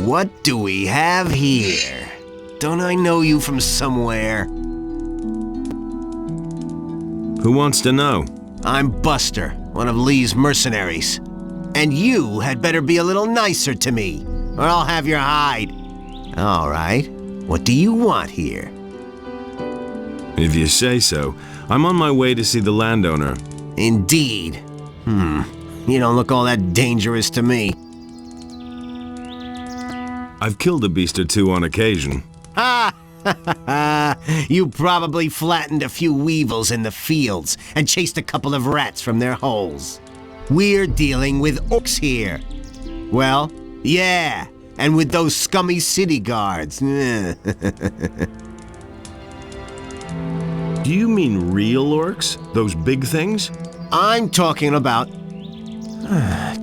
What do we have here? Don't I know you from somewhere? Who wants to know? I'm Buster, one of Lee's mercenaries. And you had better be a little nicer to me, or I'll have your hide. All right, what do you want here? If you say so. I'm on my way to see the landowner. Indeed. You don't look all that dangerous to me. I've killed a beast or two on occasion. Ha! You probably flattened a few weevils in the fields and chased a couple of rats from their holes. We're dealing with orcs here. Well, yeah, and with those scummy city guards. Do you mean real orcs? Those big things? I'm talking about...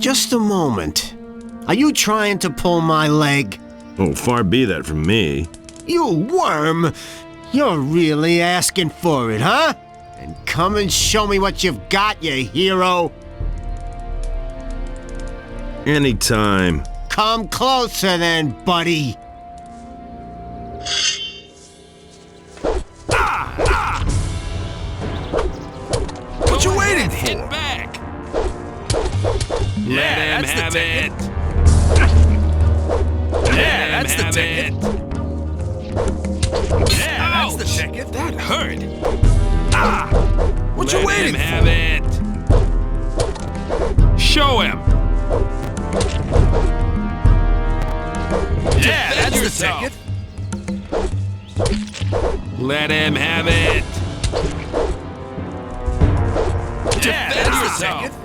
Just a moment. Are you trying to pull my leg? Oh, far be that from me. You worm! You're really asking for it, huh? And come and show me what you've got, you hero! Anytime. Come closer then, buddy! What you waiting for? Hit back! Yeah, Let him that's the have ticket. it! Yeah, that's the Have ticket. it. Yeah, that's the Ouch! ticket. That hurt! What you Let waiting him have for? it! Show him! Yeah, Defend that's yourself. the ticket. Let him have it! Yeah, Defend that's yourself. the ticket.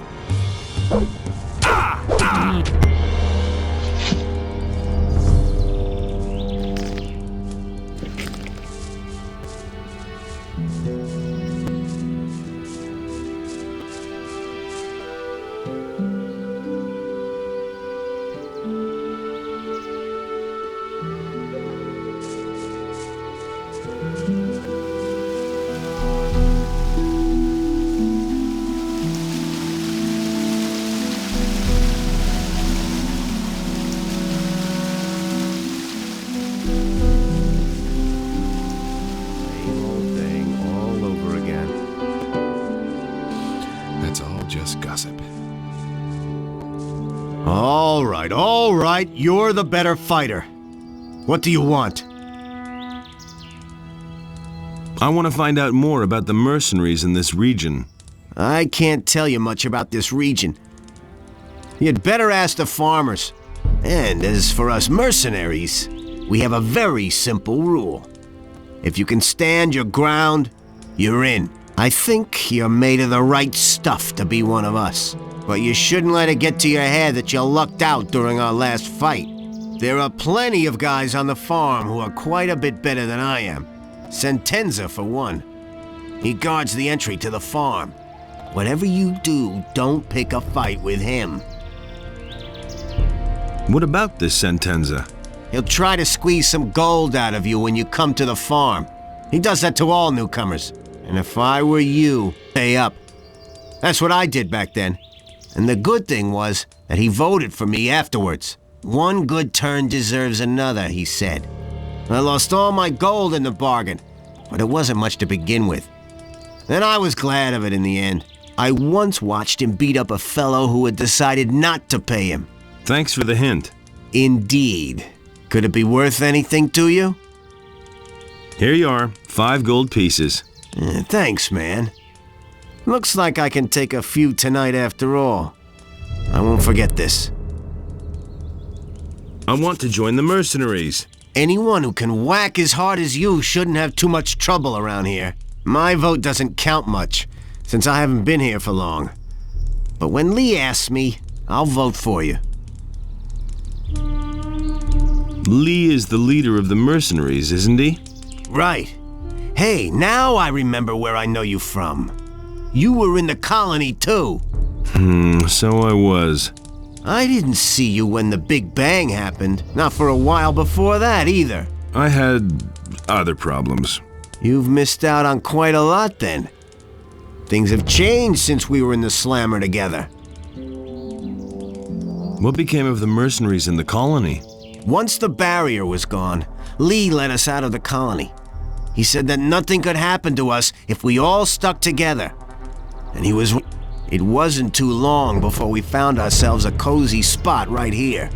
Same old thing all over again. That's all just gossip. All right, you're the better fighter. What do you want? I want to find out more about the mercenaries in this region. I can't tell you much about this region. You'd better ask the farmers. And as for us mercenaries, we have a very simple rule. If you can stand your ground, you're in. I think you're made of the right stuff to be one of us. But you shouldn't let it get to your head that you lucked out during our last fight. There are plenty of guys on the farm who are quite a bit better than I am. Sentenza, for one. He guards the entry to the farm. Whatever you do, don't pick a fight with him. What about this Sentenza? He'll try to squeeze some gold out of you when you come to the farm. He does that to all newcomers. And if I were you, pay up. That's what I did back then. And the good thing was that he voted for me afterwards. One good turn deserves another, he said. I lost all my gold in the bargain, but it wasn't much to begin with. And I was glad of it in the end. I once watched him beat up a fellow who had decided not to pay him. Thanks for the hint. Indeed. Could it be worth anything to you? Here you are, 5 gold pieces. Thanks, man. Looks like I can take a few tonight after all. I won't forget this. I want to join the mercenaries. Anyone who can whack as hard as you shouldn't have too much trouble around here. My vote doesn't count much, since I haven't been here for long. But when Lee asks me, I'll vote for you. Lee is the leader of the mercenaries, isn't he? Right. Hey, now I remember where I know you from. You were in the colony too. So I was. I didn't see you when the Big Bang happened. Not for a while before that either. I had other problems. You've missed out on quite a lot then. Things have changed since we were in the Slammer together. What became of the mercenaries in the colony? Once the barrier was gone, Lee let us out of the colony. He said that nothing could happen to us if we all stuck together. And he was... It wasn't too long before we found ourselves a cozy spot right here.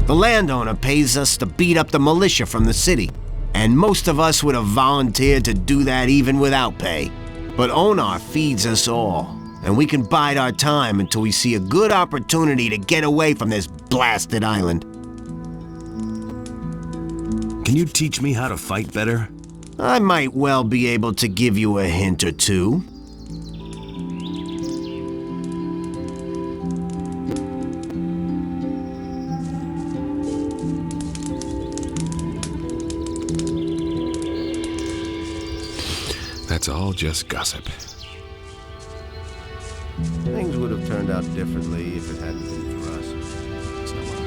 The landowner pays us to beat up the militia from the city, and most of us would have volunteered to do that even without pay. But Onar feeds us all, and we can bide our time until we see a good opportunity to get away from this blasted island. Can you teach me how to fight better? I might well be able to give you a hint or two. That's all just gossip. Things would have turned out differently if it hadn't been for us. It's no lie.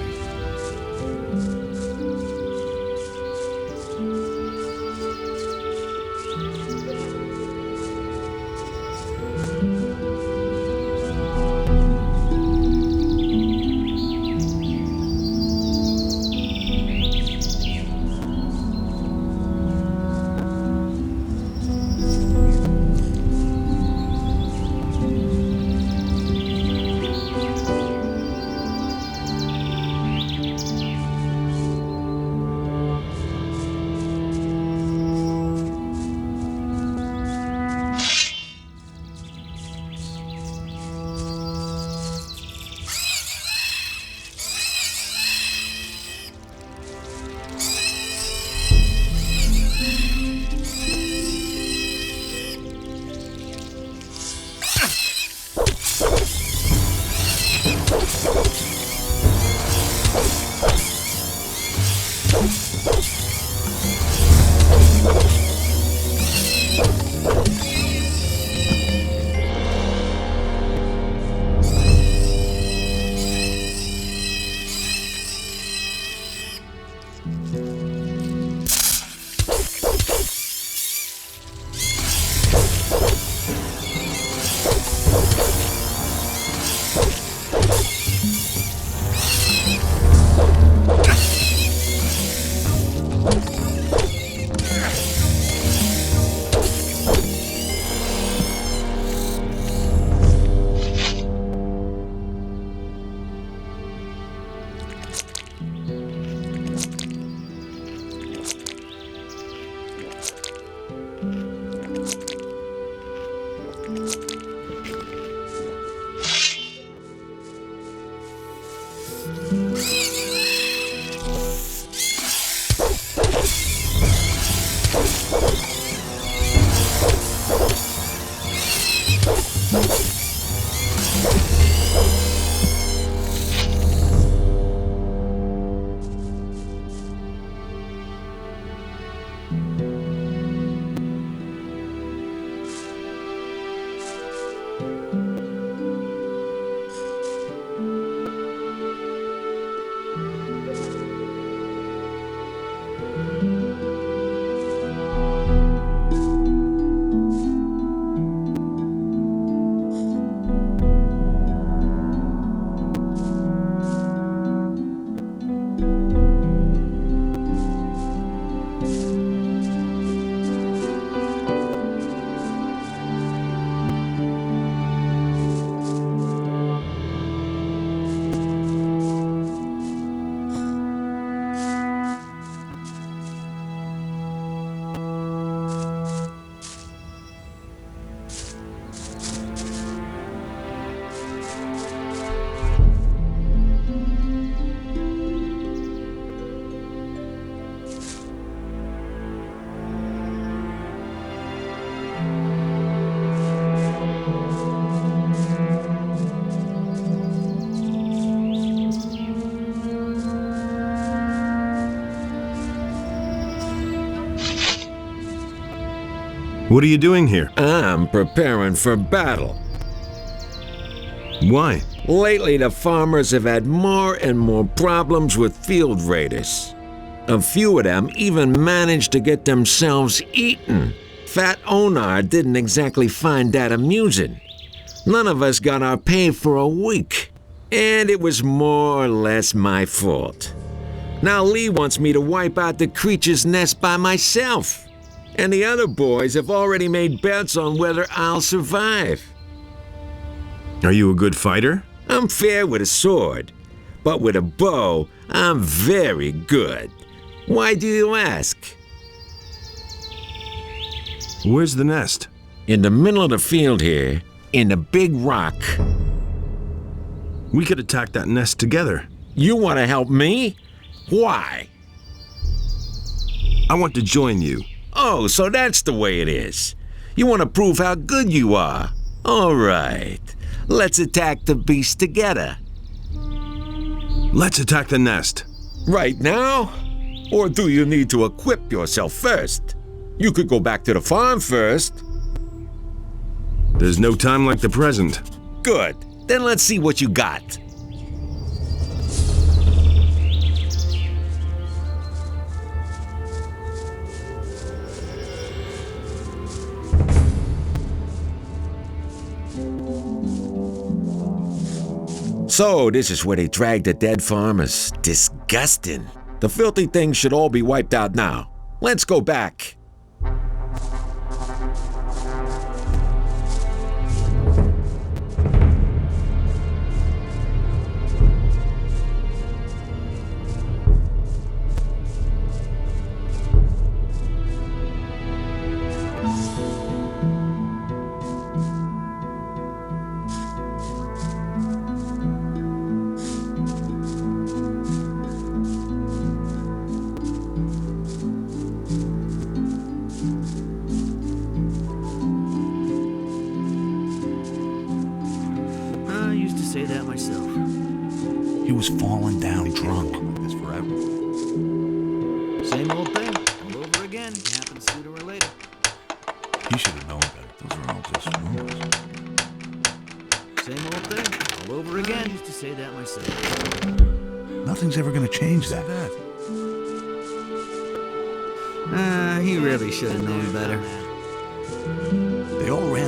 What are you doing here? I'm preparing for battle. Why? Lately, the farmers have had more and more problems with field raiders. A few of them even managed to get themselves eaten. Fat Onar didn't exactly find that amusing. None of us got our pay for a week, and it was more or less my fault. Now Lee wants me to wipe out the creature's nest by myself. And the other boys have already made bets on whether I'll survive. Are you a good fighter? I'm fair with a sword, but with a bow, I'm very good. Why do you ask? Where's the nest? In the middle of the field here, in the big rock. We could attack that nest together. You want to help me? Why? I want to join you. Oh, so that's the way it is. You want to prove how good you are. All right. Let's attack the beast together. Let's attack the nest. Right now? Or do you need to equip yourself first? You could go back to the farm first. There's no time like the present. Good. Then let's see what you got. So, this is where they drag the dead farmers. Disgusting. The filthy things should all be wiped out now. Let's go back. I used to say that myself. He was falling down drunk. Like this forever. Same old thing, all over again. It happens sooner or later. He should have known better. Those are all just rumors. Same old thing, all over again. I used to say that myself. Nothing's ever gonna change that. He really should have known better. They all ran